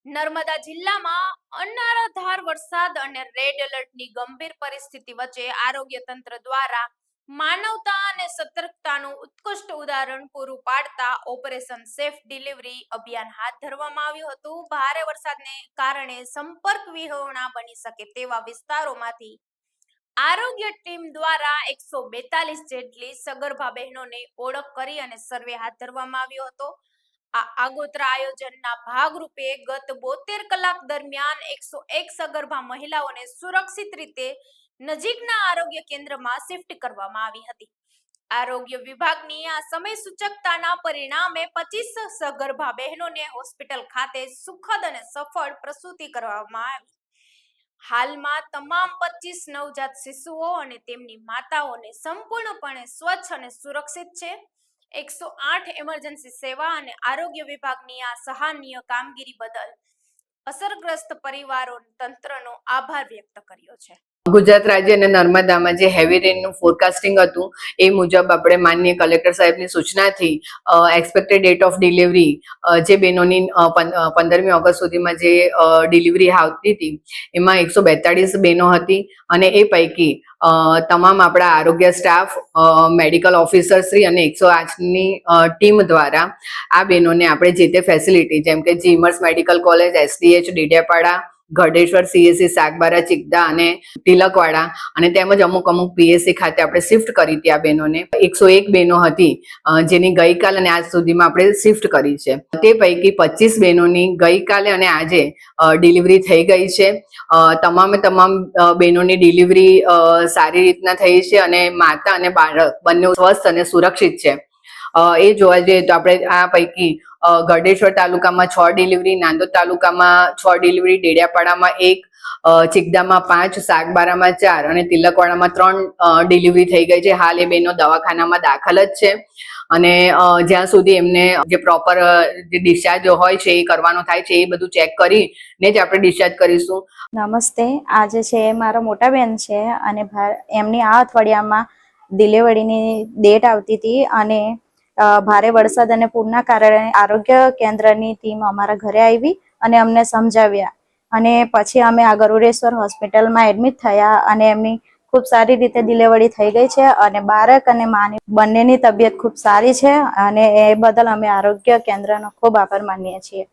નર્મદા જિલ્લામાં અનરાધાર વરસાદ અને રેડ એલર્ટની ગંભીર પરિસ્થિતિ વચ્ચે આરોગ્ય તંત્ર દ્વારા માનવતા અને સતર્કતાનું ઉત્કૃષ્ટ ઉદાહરણ પૂરું પાડતા ઓપરેશન સેફ ડિલિવરી અભિયાન હાથ ધરવામાં આવ્યું હતું. ભારે વરસાદને કારણે સંપર્ક વિહોણા બની શકે તેવા વિસ્તારોમાંથી આરોગ્ય ટીમ દ્વારા 142 જેટલી સગર્ભા બહેનોને ઓળખ કરી અને સર્વે હાથ ધરવામાં આવ્યો હતો. આ આગોતરા આયોજનના ભાગરૂપે ગત 72 કલાક દરમિયાન 101 સગર્ભા મહિલાઓને સુરક્ષિત રીતે નજીકના આરોગ્ય કેન્દ્રમાં શિફ્ટ કરવામાં આવી હતી. આરોગ્ય વિભાગની આ સમય સૂચકતાના પરિણામે 25 સગર્ભા બહેનોને હોસ્પિટલ ખાતે સુખદ અને સફળ પ્રસૂતિ કરવામાં આવી. હાલમાં તમામ 25 નવજાત શિશુઓ અને તેમની માતાઓને સંપૂર્ણપણે સ્વચ્છ અને સુરક્ષિત છે. 108 એમરજન્સી સેવા અને આરોગ્ય વિભાગની આ સહાયનીય કામગીરી બદલ અસરગ્રસ્ત પરિવારો તંત્રનો આભાર વ્યક્ત કર્યો છે. ગુજરાત રાજ્ય અને નર્મદામાં જે હેવી રેનનું ફોરકાસ્ટિંગ હતું એ મુજબ આપણે માનનીય કલેક્ટર સાહેબની સૂચનાથી એક્સપેક્ટેડ ડેટ ઓફ ડિલિવરી જે બહેનોની 15મી ઓગસ્ટ સુધીમાં જે ડિલિવરી આવતી હતી એમાં 142 બહેનો હતી અને એ પૈકી તમામ આપણા આરોગ્ય સ્ટાફ, મેડિકલ ઓફિસરશ્રી અને 108ની ટીમ દ્વારા આ બહેનોને આપણે જે તે ફેસિલિટી જેમ કે GMERS medical college, SDH Dediapada, Gadheshwar CSC Sagbara Chikda અને તિલકવાડા અને તેમજ અમુક PSC ખાતે આપણે શિફ્ટ કરી હતી. આ બહેનોને 101 બહેનો હતી જેની ગઈકાલ અને આજ સુધીમાં આપણે શિફ્ટ કરી છે. તે પૈકી 25 બહેનોની ગઈકાલે અને આજે ડિલિવરી થઈ ગઈ છે. તમામ બહેનોની ડિલિવરી સારી રીતના થઈ છે અને માતા અને બાળક બંને સ્વસ્થ અને સુરક્ષિત છે. એ જોવા જઈએ તો આપણે આ પૈકી ગઢેશ્વર તાલુકામાં 6 ડિલિવરી, નાંદોદ તાલુકામાં 6 ડિલિવરી, ડેડિયાપાડામાં 1, ચિકદામાં 5, સાગબારામાં 4 અને તિલકવાડામાં 3 ડિલિવરી થઈ ગઈ છે. હાલ એ બહેનો દવાખાનામાં દાખલ જ છે અને જ્યાં સુધી એમને જે પ્રોપર જે ડિસ્ચાર્જ હોય છે એ કરવાનો થાય છે એ બધું ચેક કરીને જ આપણે ડિસ્ચાર્જ કરીશું. નમસ્તે, આજે છે મારા મોટા બેન છે અને એમની આ અઠવાડિયામાં ડિલિવરીની ડેટ આવતી હતી અને ભારે વરસાદ અને પૂરના કારણે આરોગ્ય કેન્દ્રની ટીમ અમારા ઘરે આવી અને અમને સમજાવ્યા અને પછી અમે આ ગરુડેશ્વર હોસ્પિટલમાં એડમિટ થયા અને એમની ખૂબ સારી રીતે ડિલિવરી થઈ ગઈ છે અને બાળક અને માની બંનેની તબિયત ખૂબ સારી છે અને એ બદલ અમે આરોગ્ય કેન્દ્રનો ખૂબ આભાર માનીએ છીએ.